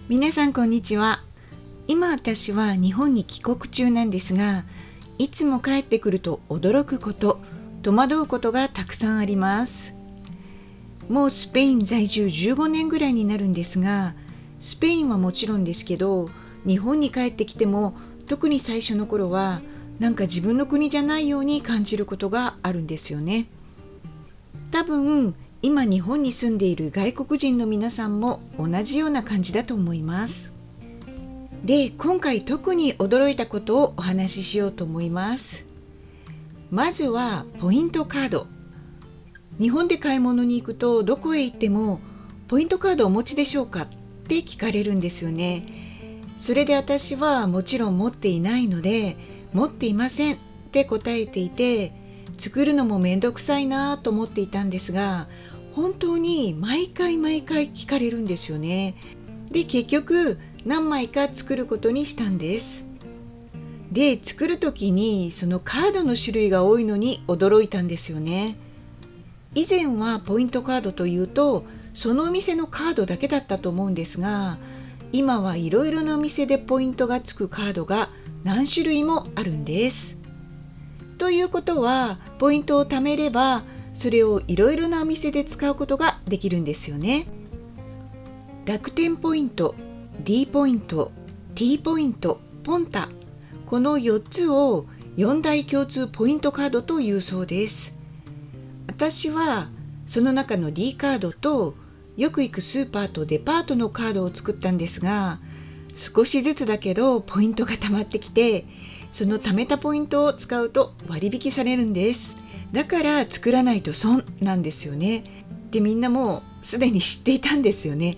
皆さんこんにちは。今私は日本に帰国中なんですが、いつも帰ってくると驚くこと、戸惑うことがたくさんあります。もうスペイン在住15年ぐらいになるんですが、スペインはもちろんですけど、日本に帰ってきても特に最初の頃はなんか自分の国じゃないように感じることがあるんですよね。多分今日本に住んでいる外国人の皆さんも同じような感じだと思います。で、今回特に驚いたことをお話ししようと思います。まずはポイントカード。日本で買い物に行くとどこへ行ってもポイントカードをお持ちでしょうかって聞かれるんですよね。それで私はもちろん持っていないので、持っていませんって答えていて、作るのもめんどくさいなと思っていたんですが、本当に毎回聞かれるんですよね。で、結局何枚か作ることにしたんです。で、作る時にそのカードの種類が多いのに驚いたんですよね。以前はポイントカードというとそのお店のカードだけだったと思うんですが、今はいろいろなお店でポイントがつくカードが何種類もあるんです。ということはポイントを貯めればそれをいろいろなお店で使うことができるんですよね。楽天ポイント、D ポイント、T ポイント、ポンタ、この4つを4大共通ポイントカードというそうです。私はその中の D カードとよく行くスーパーとデパートのカードを作ったんですが、少しずつだけどポイントが貯まってきて、その貯めたポイントを使うと割引されるんです。だから作らないと損なんですよね。で、みんなもうすでに知っていたんですよね。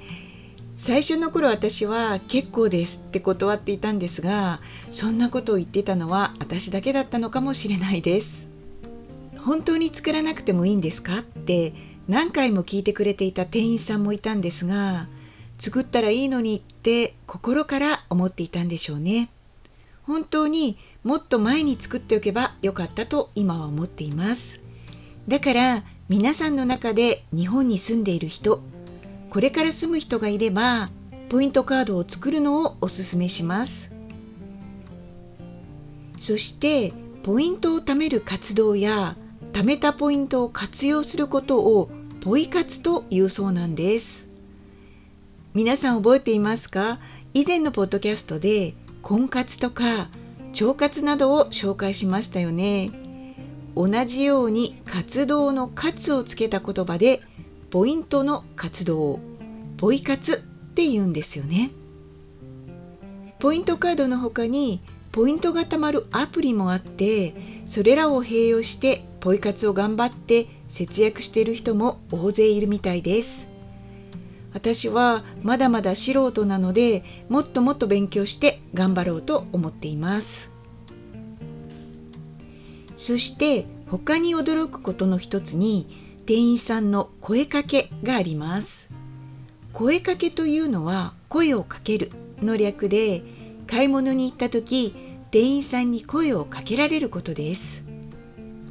最初の頃私は結構ですって断っていたんですが、そんなことを言ってたのは私だけだったのかもしれないです。本当に作らなくてもいいんですかって何回も聞いてくれていた店員さんもいたんですが、作ったらいいのにって心から思っていたんでしょうね。本当にもっと前に作っておけばよかったと今は思っています。だから皆さんの中で日本に住んでいる人、これから住む人がいればポイントカードを作るのをおすすめします。そしてポイントを貯める活動や貯めたポイントを活用することをポイ活というそうなんです。皆さん覚えていますか？以前のポッドキャストで婚活とか腸活などを紹介しましたよね。同じように活動の活をつけた言葉でポイントの活動、ポイ活って言うんですよね。ポイントカードの他にポイントがたまるアプリもあって、それらを併用してポイ活を頑張って節約している人も大勢いるみたいです。私はまだまだ素人なので、もっともっと勉強して頑張ろうと思っています。そして他に驚くことの一つに、店員さんの声かけがあります。声かけというのは声をかけるの略で、買い物に行った時、店員さんに声をかけられることです。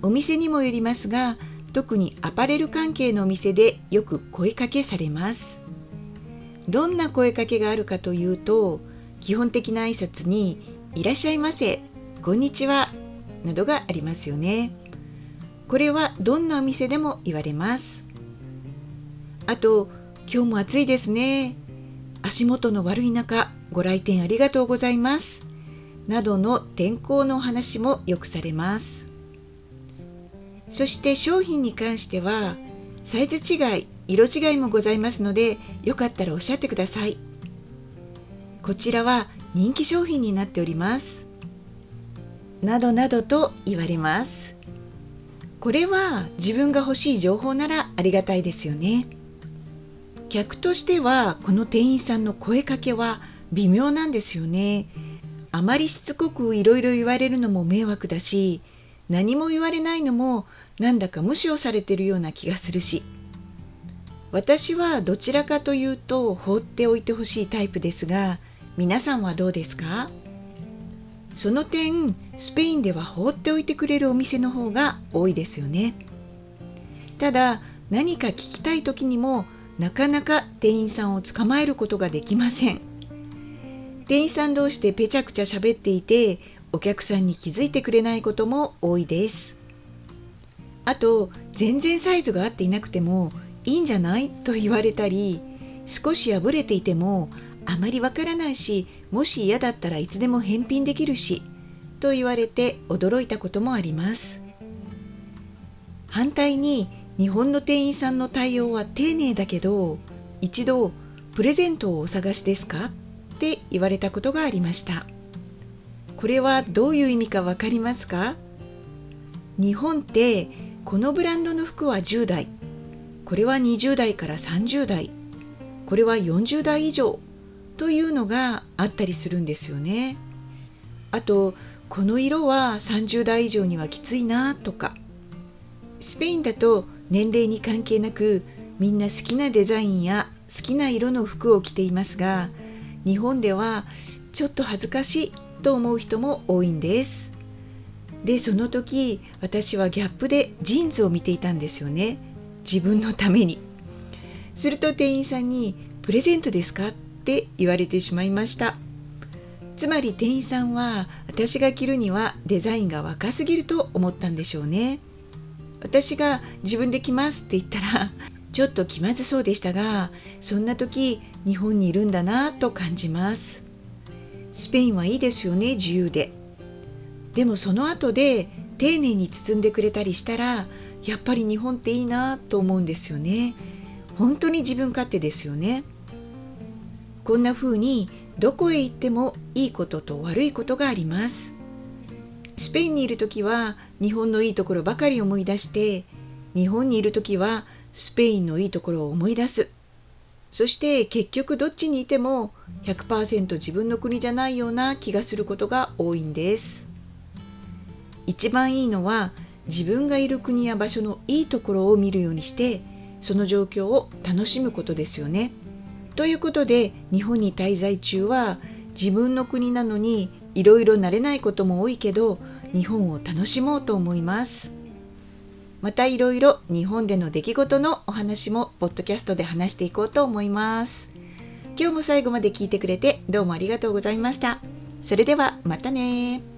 お店にもよりますが、特にアパレル関係のお店でよく声かけされます。どんな声かけがあるかというと、基本的な挨拶にいらっしゃいませ、こんにちはなどがありますよね。これはどんなお店でも言われます。あと、今日も暑いですね、足元の悪い中ご来店ありがとうございますなどの天候のお話もよくされます。そして商品に関してはサイズ違い、色違いもございますので、よかったらおっしゃってください。こちらは人気商品になっておりますなどなどと言われます。これは自分が欲しい情報ならありがたいですよね。客としてはこの店員さんの声かけは微妙なんですよね。あまりしつこくいろいろ言われるのも迷惑だし、何も言われないのもなんだか無視をされているような気がするし、私はどちらかというと放っておいてほしいタイプですが、皆さんはどうですか？その点、スペインでは放っておいてくれるお店の方が多いですよね。ただ、何か聞きたい時にもなかなか店員さんを捕まえることができません。店員さん同士でぺちゃくちゃ喋っていて、お客さんに気づいてくれないことも多いです。あと、全然サイズが合っていなくてもいいんじゃないと言われたり、少し破れていてもあまりわからないし、もし嫌だったらいつでも返品できるしと言われて驚いたこともあります。反対に日本の店員さんの対応は丁寧だけど、一度プレゼントをお探しですかって言われたことがありました。これはどういう意味かわかりますか？日本ってこのブランドの服は10代、これは20代から30代、これは40代以上というのがあったりするんですよね。あと、この色は30代以上にはきついなとか。スペインだと年齢に関係なくみんな好きなデザインや好きな色の服を着ていますが、日本ではちょっと恥ずかしいと思う人も多いんです。で、その時私はギャップでジーンズを見ていたんですよね。自分のために。すると店員さんにプレゼントですかって言われてしまいました。つまり店員さんは私が着るにはデザインが若すぎると思ったんでしょうね。私が自分で着ますって言ったらちょっと気まずそうでしたが、そんな時日本にいるんだなと感じます。スペインはいいですよね、自由で。でもその後で丁寧に包んでくれたりしたら、やっぱり日本っていいなと思うんですよね。本当に自分勝手ですよね。こんな風にどこへ行ってもいいことと悪いことがあります。スペインにいるときは日本のいいところばかり思い出して、日本にいるときはスペインのいいところを思い出す。そして結局どっちにいても 100% 自分の国じゃないような気がすることが多いんです。一番いいのは自分がいる国や場所のいいところを見るようにして、その状況を楽しむことですよね。ということで、日本に滞在中は自分の国なのにいろいろ慣れないことも多いけど、日本を楽しもうと思います。またいろいろ日本での出来事のお話もポッドキャストで話していこうと思います。今日も最後まで聞いてくれてどうもありがとうございました。それではまたね。